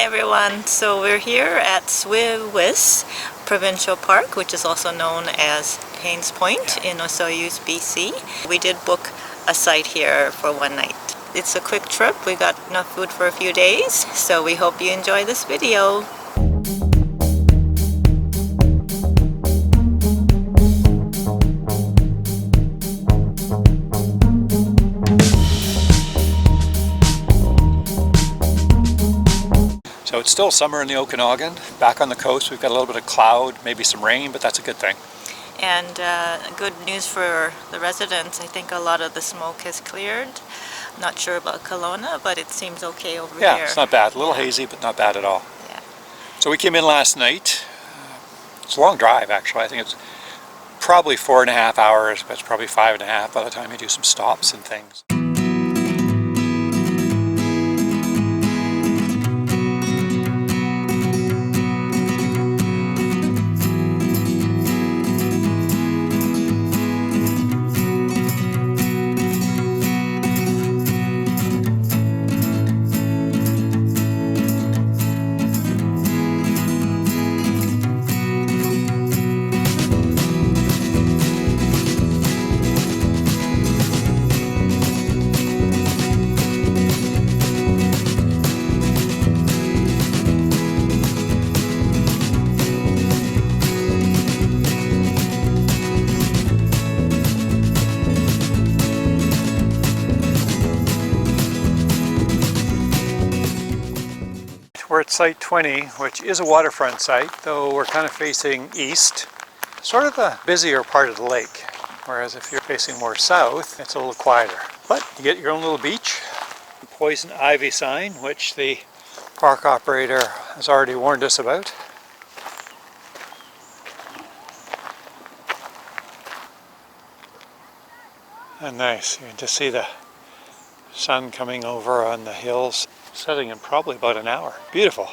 everyone, so we're here at swiws Provincial Park, which is also known as Haynes Point in Osoyoos, BC. We did book a site here for one night. It's a quick trip. We got enough food for a few days, so we hope you enjoy this video. So it's still summer in the Okanagan. Back on the coast, we've got a little bit of cloud, maybe some rain, but that's a good thing. And good news for the residents. I think a lot of the smoke has cleared. Not sure about Kelowna, but it seems okay over here. Yeah, it's not bad. A little hazy, but not bad at all. Yeah. So we came in last night. It's a long drive, actually. I think it's probably 4.5 hours, but it's probably 5.5 by the time you do some stops and things. We're at site 20, which is a waterfront site, though we're kind of facing east. Sort of the busier part of the lake, whereas if you're facing more south, it's a little quieter. But you get your own little beach. The poison ivy sign, which the park operator has already warned us about. And nice, you can just see the sun coming over on the hills. Setting in probably about an hour. Beautiful.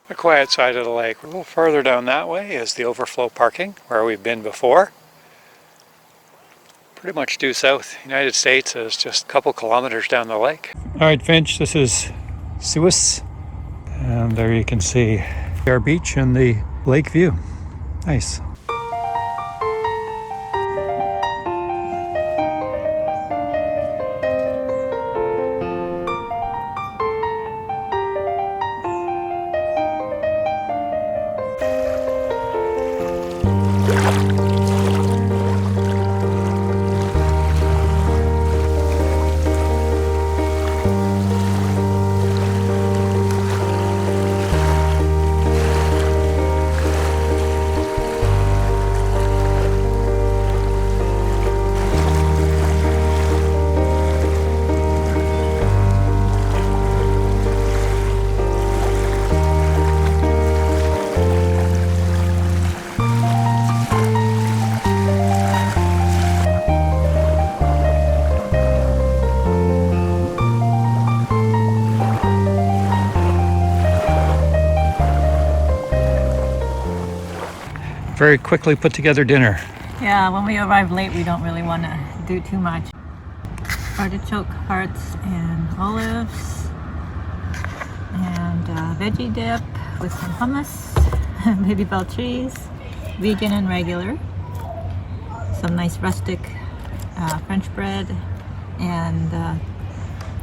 The quiet side of the lake. A little further down that way is the overflow parking, where we've been before. Pretty much due south. United States is just a couple kilometers down the lake. Alright Finch, this is swiws. And there you can see our beach and the lake view. Nice. Very quickly put together dinner. Yeah, when we arrive late, we don't really want to do too much. Artichoke hearts and olives, and veggie dip with some hummus, baby bell cheese, vegan and regular, some nice rustic French bread, and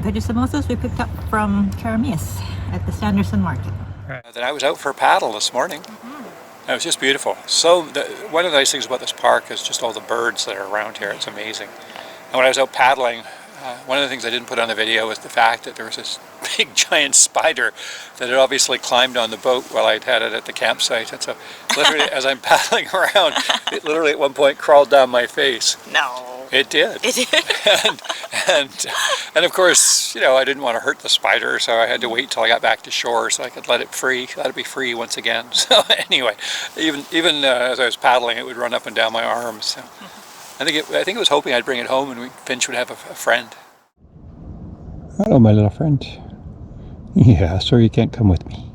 veggie samosas we picked up from Karamis at the Sanderson Market. Right. Then I was out for a paddle this morning. It was just beautiful. So one of the nice things about this park is just all the birds that are around here. It's amazing. And when I was out paddling, one of the things I didn't put on the video was the fact that there was this big giant spider that had obviously climbed on the boat while I'd had it at the campsite. And so literally as I'm paddling around, it literally at one point crawled down my face. No. It did. It did. and of course, you know, I didn't want to hurt the spider, so I had to wait till I got back to shore so I could let it be free once again. So anyway, even as I was paddling, it would run up and down my arms. So I think it was hoping I'd bring it home and Finch would have a friend. Hello, my little friend. Yeah, sorry you can't come with me.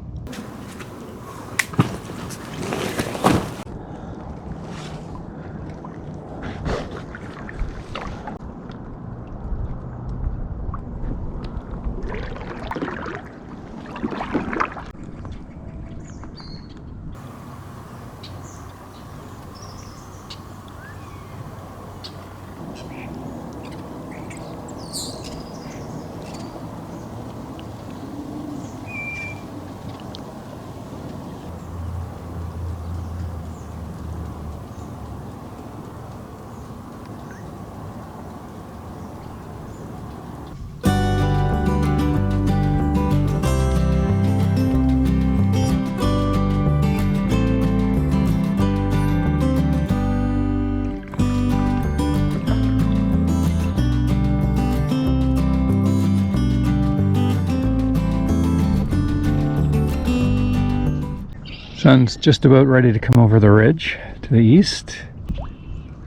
Sun's just about ready to come over the ridge to the east.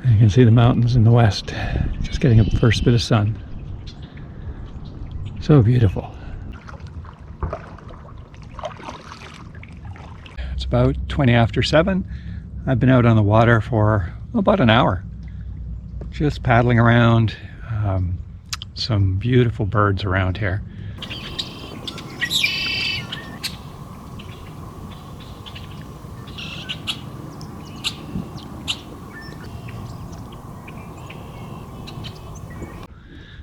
And you can see the mountains in the west, just getting a first bit of sun. So beautiful. It's about 20 after 7. I've been out on the water for about an hour, just paddling around. Some beautiful birds around here.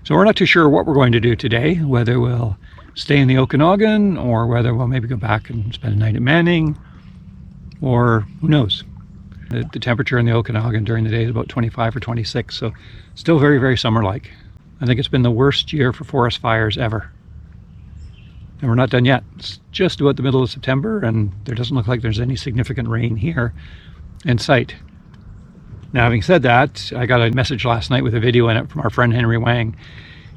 So we're not too sure what we're going to do today, whether we'll stay in the Okanagan or whether we'll maybe go back and spend a night at Manning, or who knows. The temperature in the Okanagan during the day is about 25 or 26, so still very, very summer-like. I think it's been the worst year for forest fires ever. And we're not done yet. It's just about the middle of September, and there doesn't look like there's any significant rain here in sight. Now, having said that, I got a message last night with a video in it from our friend Henry Wang.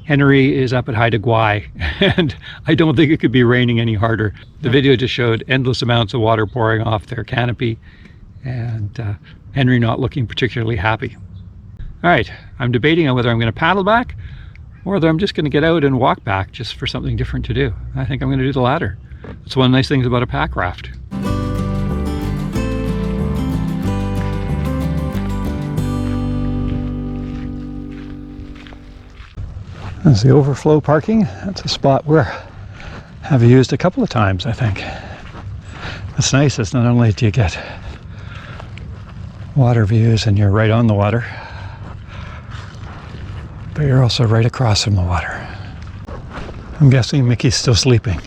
Henry is up at Haida Gwaii, and I don't think it could be raining any harder. The video just showed endless amounts of water pouring off their canopy, and Henry not looking particularly happy. All right, I'm debating on whether I'm going to paddle back or whether I'm just going to get out and walk back just for something different to do. I think I'm going to do the latter. That's one of the nice things about a pack raft. There's the overflow parking. That's a spot where I've used a couple of times, I think. What's nice is not only do you get water views and you're right on the water, but you're also right across from the water. I'm guessing Mickey's still sleeping.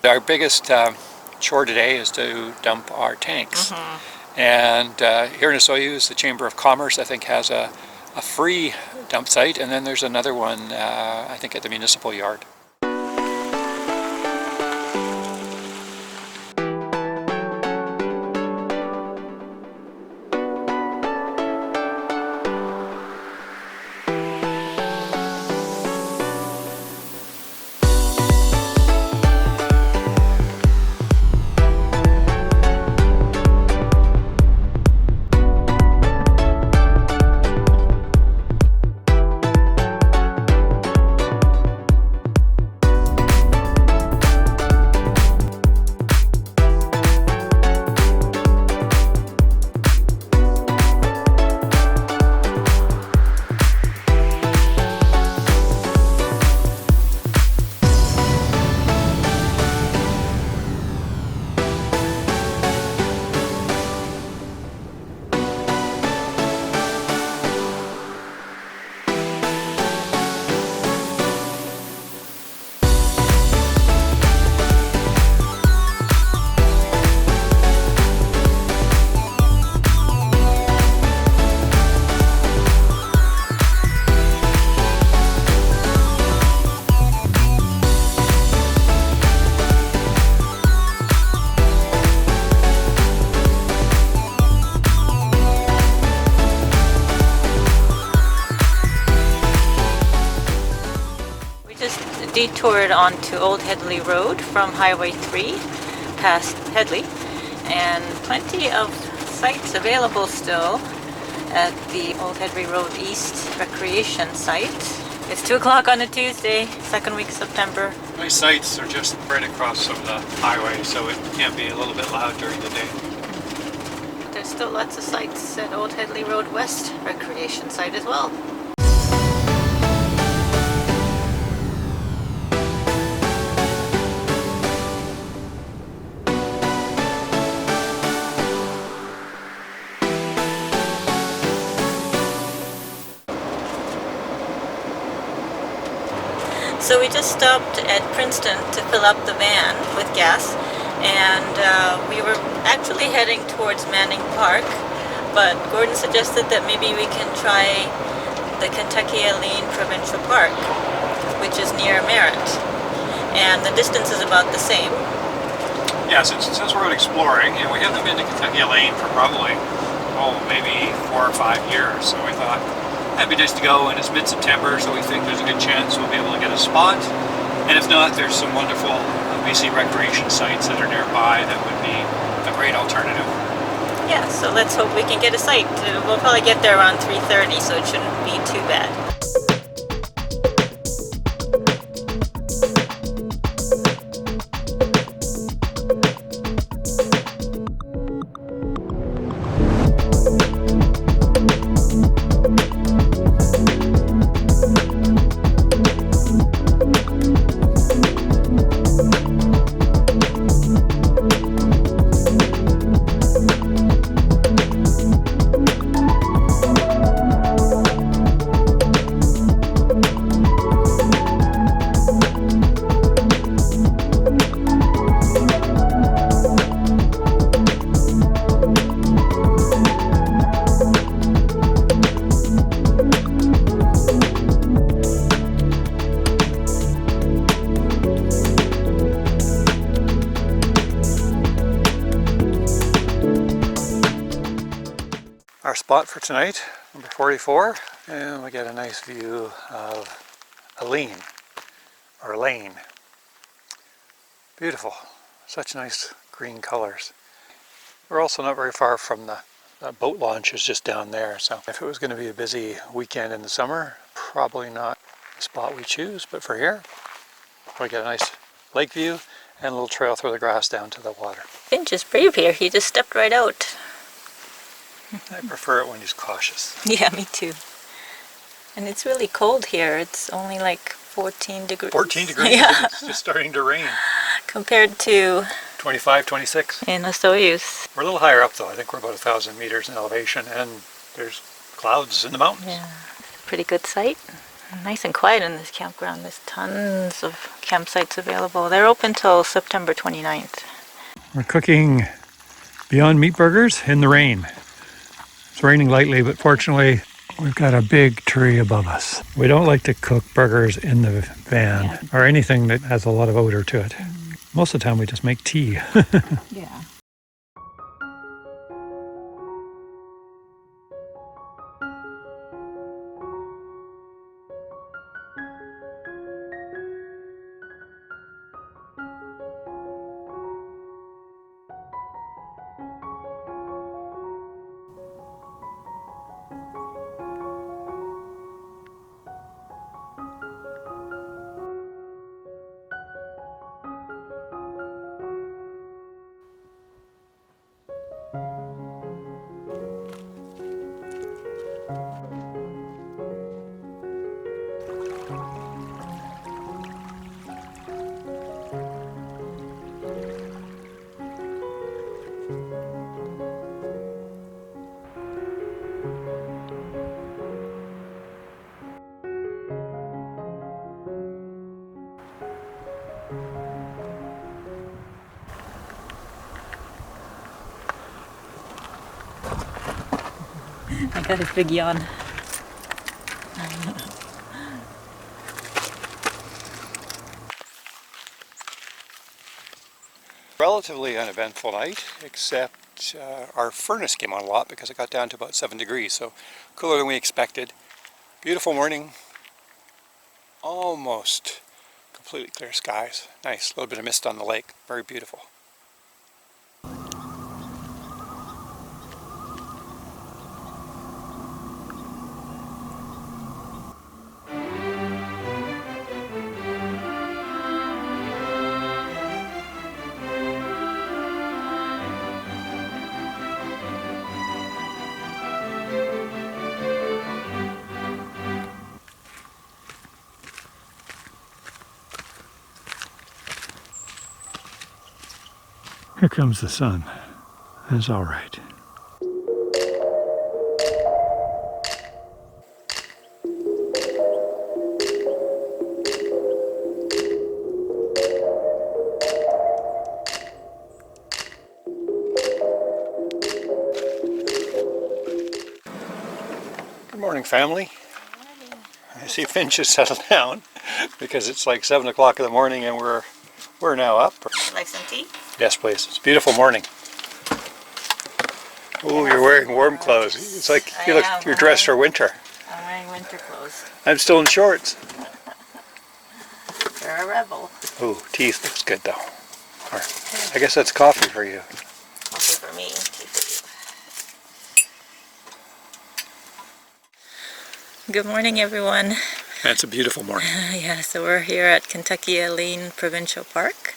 Our biggest chore today is to dump our tanks. And here in Osoyoos, the Chamber of Commerce, I think, has a free dump site, and then there's another one, I think, at the municipal yard. Detoured onto Old Headley Road from Highway 3 past Headley, and plenty of sites available still at the Old Headley Road East recreation site. It's 2 o'clock on a Tuesday, second week of September. My sites are just right across from the highway, so it can be a little bit loud during the day. But there's still lots of sites at Old Headley Road West recreation site as well. So we just stopped at Princeton to fill up the van with gas, and we were actually heading towards Manning Park, but Gordon suggested that maybe we can try the Kentucky-Alleyne Provincial Park, which is near Merritt, and the distance is about the same. Yeah, since we're out exploring, and we haven't been to Kentucky-Alleyne for probably, maybe 4 or 5 years, so we thought that'd be nice to go, and it's mid-September, so we think there's a good chance we'll be able to get a spot, and if not, there's some wonderful BC recreation sites that are nearby that would be a great alternative. Yeah, so let's hope we can get a site. We'll probably get there around 3:30, so it shouldn't be too bad. Our spot for tonight, number 44, and we get a nice view of Alleyne, or Lane. Beautiful, such nice green colors. We're also not very far from the boat launch is just down there, so if it was going to be a busy weekend in the summer, probably not the spot we choose, but for here, we get a nice lake view and a little trail through the grass down to the water. Finch is brave here. He just stepped right out. I prefer it when he's cautious. Yeah, me too. And it's really cold here. It's only like 14 degrees. 14 degrees? Yeah. It's just starting to rain. Compared to 25, 26. in Osoyoos. We're a little higher up though. I think we're about 1,000 meters in elevation, and there's clouds in the mountains. Yeah, pretty good site. Nice and quiet in this campground. There's tons of campsites available. They're open till September 29th. We're cooking Beyond Meat burgers in the rain. It's raining lightly, but fortunately we've got a big tree above us. We don't like to cook burgers in the van or anything that has a lot of odor to it. Most of the time we just make tea. Yeah. I got his big yawn. Relatively uneventful night, except our furnace came on a lot because it got down to about 7 degrees, so cooler than we expected. Beautiful morning, almost completely clear skies. Nice, a little bit of mist on the lake, very beautiful. Here comes the sun. It's all right. Morning, family. I see Finch has settled down because it's like 7 o'clock in the morning and we're now up. Like some tea? Yes, please. It's a beautiful morning. Oh, you're wearing warm clothes. It's like you're dressed for winter. I'm wearing winter clothes. I'm still in shorts. You're a rebel. Ooh, tea looks good though. Or, I guess that's coffee for you. Coffee for me, tea for you. Good morning, everyone. It's a beautiful morning. Yeah, so we're here at Kentucky-Alleyne Provincial Park,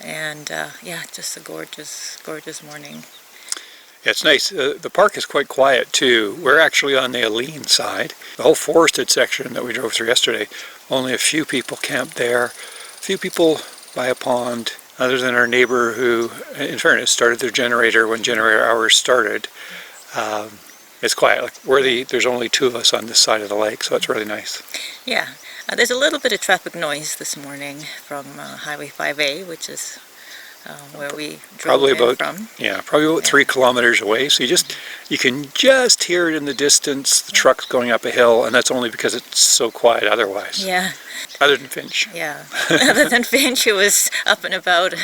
and yeah, just a gorgeous, gorgeous morning. Yeah, it's nice. The park is quite quiet too. We're actually on the Alleyne side. The whole forested section that we drove through yesterday, only a few people camped there. A few people by a pond, other than our neighbor who, in fairness, started their generator when generator hours started. It's quiet. Like there's only 2 of us on this side of the lake, so it's really nice. Yeah, there's a little bit of traffic noise this morning from Highway 5A, which is where we drove from. Yeah, probably about 3 kilometers away. So you can just hear it in the distance. The truck's going up a hill, and that's only because it's so quiet otherwise. Yeah. Other than Finch. Yeah. Other than Finch, who was up and about.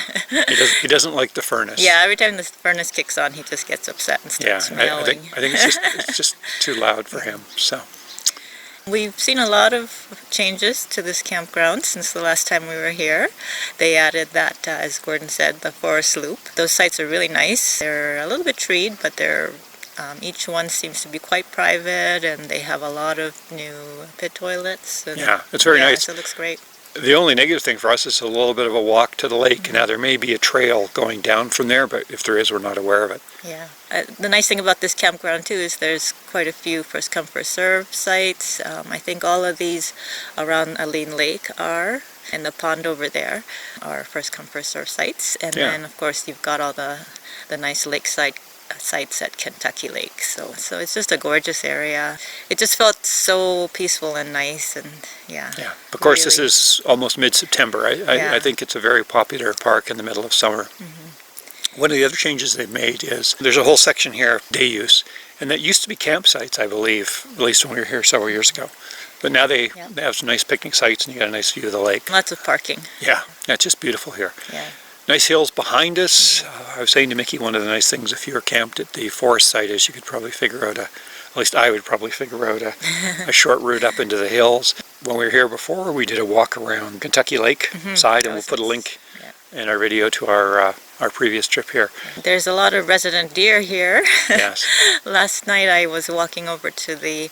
He doesn't like the furnace. Yeah, every time the furnace kicks on, he just gets upset and starts yelling. I think it's just too loud for him. So. We've seen a lot of changes to this campground since the last time we were here. They added that, as Gordon said, the forest loop. Those sites are really nice. They're a little bit treed, but each one seems to be quite private, and they have a lot of new pit toilets. And, yeah, it's very nice. So it looks great. The only negative thing for us is a little bit of a walk to the lake. Now there may be a trail going down from there, but if there is, we're not aware of it. Yeah. The nice thing about this campground too is there's quite a few first come first serve sites. I think all of these around Alleyne Lake are, and the pond over there are first come first serve sites. And then of course you've got all the nice lakeside sites at Kentucky Lake. So it's just a gorgeous area. It just felt so peaceful and nice, and yeah. Yeah. Of course, really. This is almost mid-September. I think it's a very popular park in the middle of summer. Mm-hmm. One of the other changes they've made is there's a whole section here of day use, and that used to be campsites, I believe, at least when we were here several years ago. But now they have some nice picnic sites, and you got a nice view of the lake. Lots of parking. Yeah, it's just beautiful here. Yeah. Nice hills behind us. I was saying to Mickey, one of the nice things if you were camped at the forest site is you could probably figure out at least I would probably figure out a short route up into the hills. When we were here before, we did a walk around Kentucky Lake side, and we'll put a link in our video to our previous trip here. There's a lot of resident deer here. Yes. Last night I was walking over to the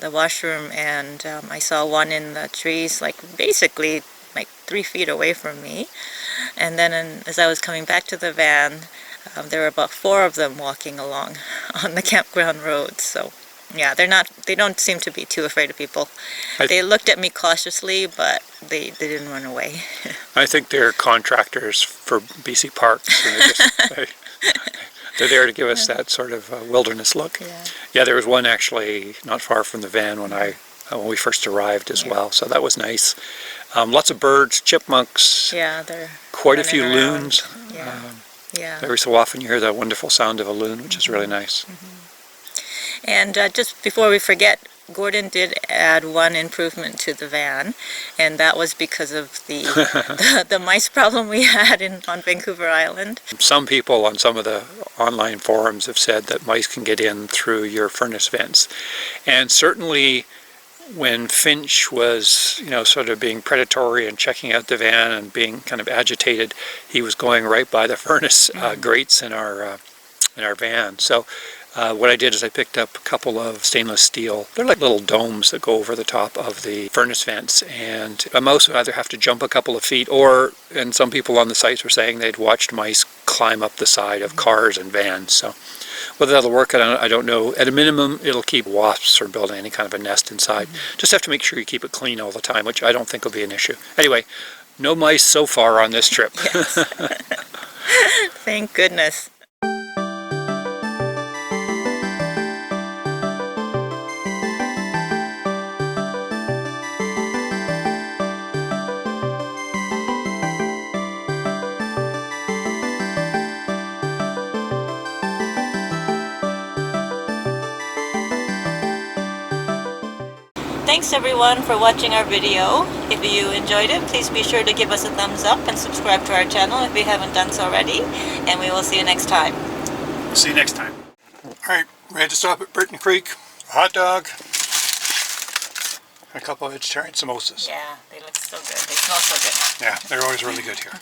washroom, and I saw one in the trees, basically 3 feet away from me. And then as I was coming back to the van, there were about 4 of them walking along on the campground road. So yeah, they don't seem to be too afraid of people. They looked at me cautiously, but they didn't run away. I think they're contractors for BC Parks. And they're there to give us that sort of wilderness look. Yeah, there was one actually not far from the van when we first arrived as well, so that was nice. Lots of birds, chipmunks. Yeah, they're quite a few loons. Yeah. Every so often you hear that wonderful sound of a loon, which is really nice. Mm-hmm. And just before we forget, Gordon did add one improvement to the van, and that was because of the mice problem we had on Vancouver Island. Some people on some of the online forums have said that mice can get in through your furnace vents, and certainly when Finch was, sort of being predatory and checking out the van and being kind of agitated, he was going right by the furnace grates in our van. So what I did is I picked up a couple of stainless steel. They're like little domes that go over the top of the furnace vents, and a mouse would either have to jump a couple of feet, and some people on the sites were saying they'd watched mice climb up the side of cars and vans. So whether that'll work, I don't know. At a minimum, it'll keep wasps from building any kind of a nest inside. Just have to make sure you keep it clean all the time, which I don't think will be an issue. Anyway, no mice so far on this trip. Yes. Thank goodness. thanks everyone for watching our video. If you enjoyed it, please be sure to give us a thumbs up and subscribe to our channel if you haven't done so already. And we will see you next time. We'll see you next time. Alright, ready to stop at Burton Creek. A hot dog. And a couple of vegetarian samosas. Yeah, they look so good. They smell so good. Yeah, they're always really good here.